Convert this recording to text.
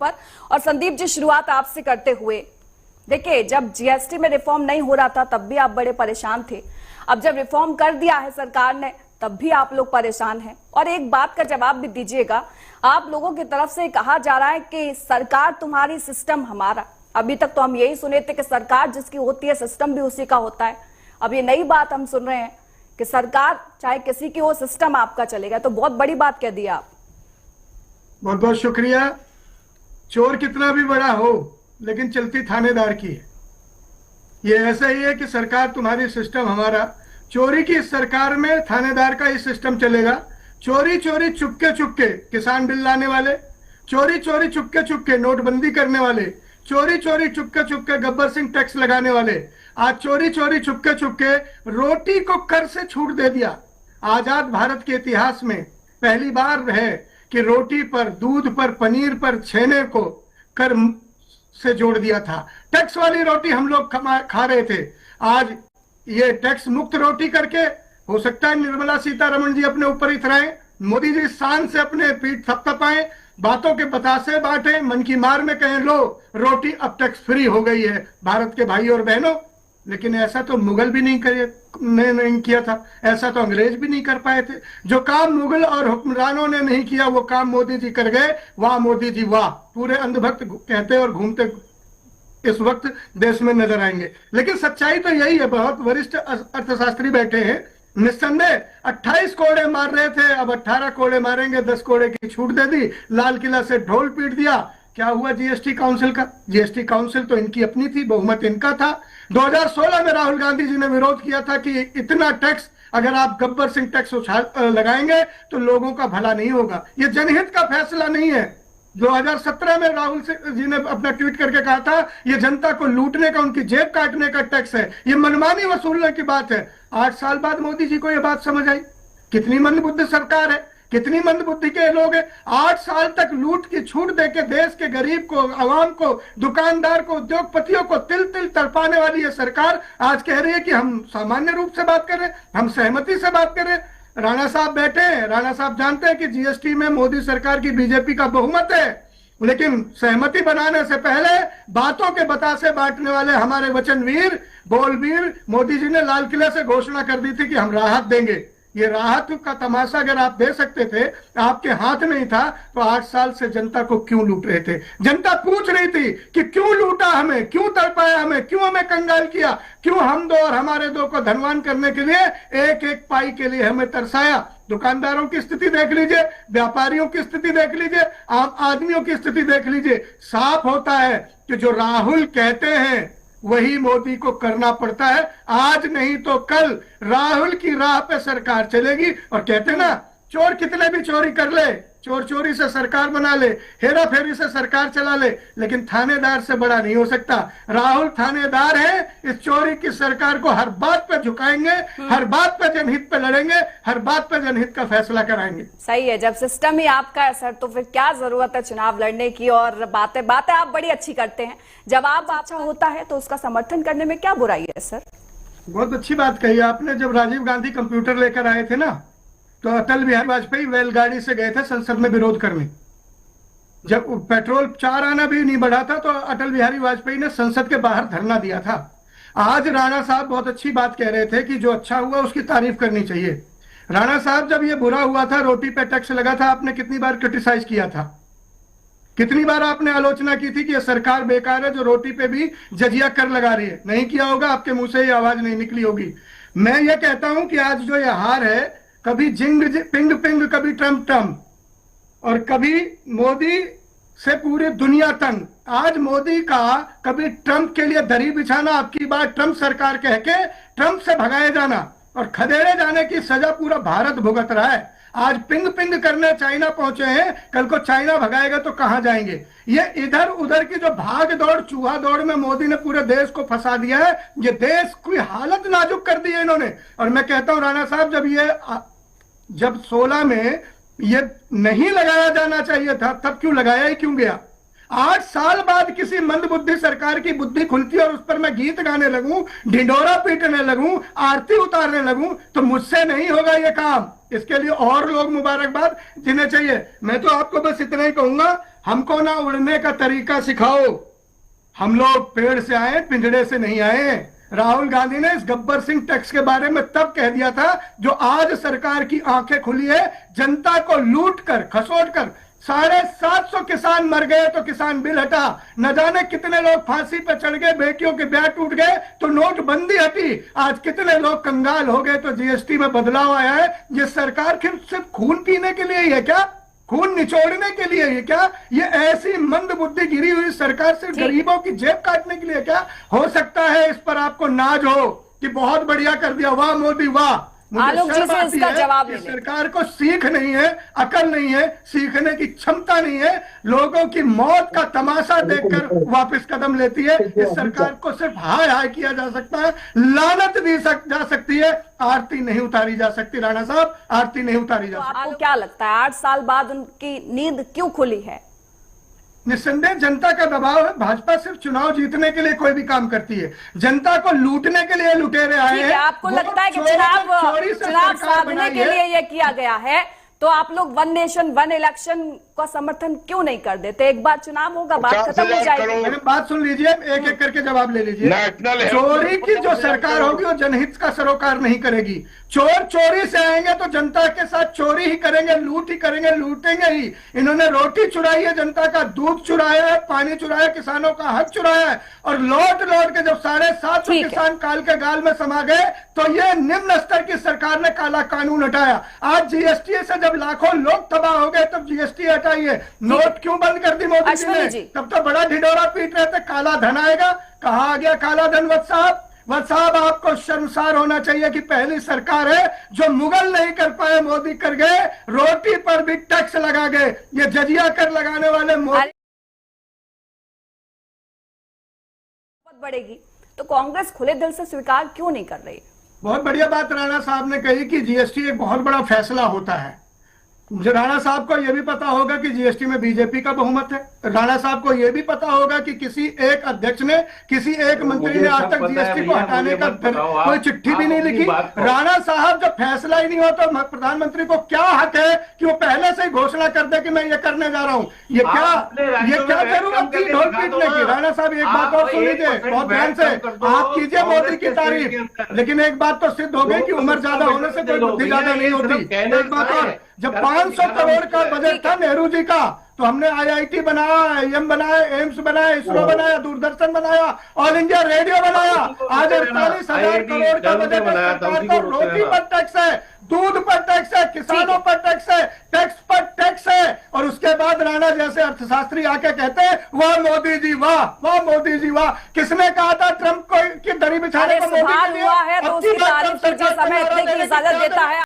पर। और संदीप जी, शुरुआत आपसे करते हुए, देखिए जब जीएसटी में रिफॉर्म नहीं हो रहा था तब भी आप बड़े परेशान थे, अब जब रिफॉर्म कर दिया है सरकार ने तब भी आप लोग परेशान हैं। और एक बात का जवाब भी दीजिएगा, आप लोगों की तरफ से कहा जा रहा है कि सरकार तुम्हारी सिस्टम हमारा। अभी तक तो हम यही सुने थे कि सरकार जिसकी होती है सिस्टम भी उसी का होता है। अब ये नई बात हम सुन रहे हैं कि सरकार चाहे किसी की हो, सिस्टम आपका चलेगा। तो बहुत बड़ी बात कह दी आप। बहुत बहुत शुक्रिया। चोर कितना भी बड़ा हो लेकिन चलती थानेदार की है। ये ऐसा ही है कि सरकार तुम्हारी सिस्टम हमारा। चोरी की इस सरकार में थानेदार का ही सिस्टम चलेगा। चोरी चोरी चुपके चुपके किसान बिल लाने वाले, चोरी चोरी चुपके चुपके नोटबंदी करने वाले, चोरी चोरी चुपके चुपके गब्बर सिंह टैक्स लगाने वाले, आज चोरी चोरी चुपके चुपके रोटी को कर से छूट दे दिया। आजाद भारत के इतिहास में पहली बार है कि रोटी पर, दूध पर, पनीर पर, छेने को कर से जोड़ दिया था। टैक्स वाली रोटी हम लोग खा रहे थे, आज ये टैक्स मुक्त रोटी करके हो सकता है निर्मला सीतारमण जी अपने ऊपर इतराएं, मोदी जी शान से अपने पीठ थपथपाएं, बातों के बतासे बांटे, मन की मार में कहें लो रोटी अब टैक्स फ्री हो गई है भारत के भाई और बहनों। लेकिन ऐसा तो मुगल भी नहीं किया था, ऐसा तो अंग्रेज भी नहीं कर पाए थे। जो काम मुगल और हुक्मरानों ने नहीं किया वो काम मोदी जी कर गए। वाह मोदी जी वाह, पूरे अंधभक्त कहते और घूमते इस वक्त देश में नजर आएंगे। लेकिन सच्चाई तो यही है, बहुत वरिष्ठ अर्थशास्त्री बैठे हैं, निस्संदेह 28 कोड़े मार रहे थे, अब 18 कोड़े मारेंगे, 10 कोड़े की छूट दे दी, लाल किला से ढोल पीट दिया। क्या हुआ जीएसटी काउंसिल का? जीएसटी काउंसिल तो इनकी अपनी थी, बहुमत इनका था। 2016 में राहुल गांधी जी ने विरोध किया था कि इतना टैक्स अगर आप गब्बर सिंह टैक्स लगाएंगे तो लोगों का भला नहीं होगा। ये जनहित का फैसला नहीं है। 2017 में राहुल जी ने अपना ट्वीट करके कहा था ये जनता को लूटने का, उनकी जेब काटने का टैक्स है, ये मनमानी वसूलने की बात है। 8 साल बाद मोदी जी को यह बात समझ आई। कितनी मंदबुद्धि सरकार है, कितनी मंदबुद्धि के लोग हैं। 8 साल तक लूट की छूट देके देश के गरीब को, आवाम को, दुकानदार को, उद्योगपतियों को तिल तिल तड़पाने वाली ये सरकार आज कह रही है कि हम सामान्य रूप से बात कर रहे हैं, हम सहमति से बात कर रहे हैं। राणा साहब बैठे हैं, राणा साहब जानते हैं कि जीएसटी में मोदी सरकार की, बीजेपी का बहुमत है, लेकिन सहमति बनाने से पहले बातों के बतासे बांटने वाले हमारे वचनवीर, बोलवीर मोदी जी ने लाल किले से घोषणा कर दी थी कि हम राहत देंगे। ये राहत का तमाशा अगर आप दे सकते थे, आपके हाथ नहीं था, तो 8 साल से जनता को क्यों लूट रहे थे? जनता पूछ रही थी कि क्यों लूटा हमें, क्यों तड़पाया हमें, क्यों हमें कंगाल किया, क्यों हम दो और हमारे दो को धनवान करने के लिए एक एक पाई के लिए हमें तरसाया। दुकानदारों की स्थिति देख लीजिए, व्यापारियों की स्थिति देख लीजिए, आम आदमियों की स्थिति देख लीजिए। साफ होता है कि जो राहुल कहते हैं वही मोदी को करना पड़ता है। आज नहीं तो कल राहुल की राह पे सरकार चलेगी। और कहते ना, चोर कितने भी चोरी कर ले, चोर चोरी से सरकार बना ले, हेरा फेरी से सरकार चला ले, लेकिन थानेदार से बड़ा नहीं हो सकता। राहुल थानेदार है, इस चोरी की सरकार को हर बात पे झुकाएंगे, हर बात पे जनहित पे लड़ेंगे, हर बात पे जनहित का फैसला कराएंगे। सही है, जब सिस्टम ही आपका है सर तो फिर क्या जरूरत है चुनाव लड़ने की। और बातें आप बड़ी अच्छी करते हैं, जवाब अच्छा होता है तो उसका समर्थन करने में क्या बुराई है सर? बहुत अच्छी बात कही आपने। जब राजीव गांधी कंप्यूटर लेकर आए थे ना, तो अटल बिहारी वाजपेयी बैलगाड़ी से गए थे संसद में विरोध करने। जब पेट्रोल 4 आना भी नहीं बढ़ा था तो अटल बिहारी वाजपेयी ने संसद के बाहर धरना दिया था। आज राणा साहब बहुत अच्छी बात कह रहे थे कि जो अच्छा हुआ उसकी तारीफ करनी चाहिए। राणा साहब, जब ये बुरा हुआ था, रोटी पे टैक्स लगा था, आपने कितनी बार क्रिटिसाइज किया था, कितनी बार आपने आलोचना की थी कि ये सरकार बेकार है जो रोटी पे भी जजिया कर लगा रही है। नहीं किया होगा, आपके मुंह से ये आवाज नहीं निकली होगी। मैं ये कहता हूं कि आज जो ये हार है, कभी जिंग पिंग पिंग, कभी ट्रम्प ट्रम्प, और कभी मोदी से पूरी दुनिया तंग। आज मोदी का कभी ट्रम्प के लिए दरी बिछाना, आपकी बात ट्रम्प सरकार कह के ट्रम्प से भगाए जाना और खदेड़े जाने की सजा पूरा भारत भुगत रहा है। आज पिंग पिंग करने चाइना पहुंचे हैं, कल को चाइना भगाएगा तो कहां जाएंगे? ये इधर उधर की जो भाग दौड़, चूहा दौड़ में मोदी ने पूरे देश को फंसा दिया है। ये देश की हालत नाजुक कर दी है इन्होंने। और मैं कहता हूं राणा साहब, जब 16 में ये नहीं लगाया जाना चाहिए था, तब क्यों लगाया ही क्यों गया? 8 साल बाद किसी मंदबुद्धि सरकार की बुद्धि खुलती है और उस पर मैं गीत गाने लगूं, ढिंडोरा पीटने लगूं, आरती उतारने लगूं, तो मुझसे नहीं होगा ये काम। इसके लिए और लोग मुबारकबाद जिन्हें चाहिए। मैं तो आपको बस इतना ही कहूंगा, हमको ना उड़ने का तरीका सिखाओ, हम लोग पेड़ से आए, पिंजड़े से नहीं आए। राहुल गांधी ने इस गब्बर सिंह टैक्स के बारे में तब कह दिया था जो आज सरकार की आंखें खुली है। जनता को लूट कर खसोट कर 750 किसान मर गए तो किसान बिल हटा, न जाने कितने लोग फांसी पे चढ़ गए, बेटियों के ब्याह टूट गए तो नोटबंदी हटी, आज कितने लोग कंगाल हो गए तो जीएसटी में बदलाव आया है। ये सरकार सिर्फ खून पीने के लिए ही है क्या? खून निचोड़ने के लिए है क्या? ये ऐसी मंद बुद्धि गिरी हुई सरकार सिर्फ गरीबों की जेब काटने के लिए क्या? हो सकता है इस पर आपको नाज हो कि बहुत बढ़िया कर दिया, वाह मोदी वाह। आलोक जी से इसका जवाब ले लें। सरकार को सीख नहीं है, अकल नहीं है, सीखने की क्षमता नहीं है, लोगों की मौत का तमाशा देखकर वापस कदम लेती है। इस सरकार को सिर्फ हाय हाय किया जा सकता है, लानत दी जा सकती है, आरती नहीं उतारी जा सकती। राणा साहब, आरती नहीं उतारी जा सकती। आपको क्या लगता है 8 साल बाद उनकी नींद क्यों खुली है? निस्संदेह जनता का दबाव है। भाजपा सिर्फ चुनाव जीतने के लिए कोई भी काम करती है, जनता को लूटने के लिए लुटेरे आए हैं। आपको लगता है कि चुनाव साधने के लिए यह किया गया है, तो आप लोग वन नेशन वन इलेक्शन का समर्थन क्यों नहीं कर देते? एक बार चुनाव होगा, बात खत्म हो जाएगी। मैंने बात सुन लीजिए, एक एक करके जवाब ले लीजिए। चोरी की जो सरकार होगी वो जनहित का सरोकार नहीं करेगी। चोर चोरी से आएंगे तो जनता के साथ चोरी ही करेंगे, लूट ही करेंगे, लूटेंगे ही। इन्होंने रोटी चुराई है, जनता का दूध चुराया है, पानी चुराया, किसानों का हक चुराया है, और लौट लौट के जब 750 किसान काल के गाल में समा गए तो ये निम्न स्तर की सरकार ने काला कानून हटाया। आज जीएसटी से जब लाखों लोग तबाह हो गए तब जीएसटी हटाइए। नोट क्यों बंद कर दी मोदी जी ने? तब तो बड़ा ढिढोरा पीट रहे थे, काला धन आएगा। कहाँ आ गया काला धन? वत्स साहब, आपको शर्मसार होना चाहिए कि पहली सरकार है जो मुगल नहीं कर पाए, मोदी कर गए। रोटी पर भी टैक्स लगा गए। ये जजिया कर लगाने वाले मोदी बढ़ेगी तो कांग्रेस खुले दिल से स्वीकार क्यों नहीं कर रही? बहुत बढ़िया बात राणा साहब ने कही कि जीएसटी एक बहुत बड़ा फैसला होता है। राणा साहब को यह भी पता होगा कि जीएसटी में बीजेपी का बहुमत है। राणा साहब को यह भी पता होगा कि किसी एक अध्यक्ष ने, किसी एक मंत्री ने आज तक जीएसटी को हटाने का कोई चिट्ठी भी नहीं लिखी। राणा साहब जब फैसला ही नहीं हो तो प्रधानमंत्री को क्या हक है कि वो पहले से ही घोषणा कर दे कि मैं ये करने जा रहा हूं? ये क्या जरूरत थी ढोल पीटने की? राणा साहब, एक बात और सुन लीजिए बहुत ध्यान से। आप कीजिए मोदी की तारीफ, लेकिन एक बात तो सिद्ध हो गई कि उम्र ज्यादा होने से कोई बुद्धि ज्यादा नहीं होती। एक बात और, जब 500 करोड़ का बजट था नेहरू जी का, तो हमने आईआईटी बनाया, आईएम बनाया, एम्स बनाया, इसरो बनाया, दूरदर्शन बनाया, ऑल इंडिया रेडियो बनाया। आज 48,000 करोड़ का बजट है। सरकार को रोटी पर टैक्स है, दूध पर टैक्स है, किसानों पर टैक्स है, टैक्स पर टैक्स है। और उसके बाद राणा जैसे अर्थशास्त्री आके कहते हैं वाह मोदी जी वाह, वाह मोदी जी वाह। किसने कहा था ट्रंप को की दरी बिछाने को मोदी के लिए? हुआ है तो उसकी तारीफ कीजिए, समय इतने की इजाजत देता है।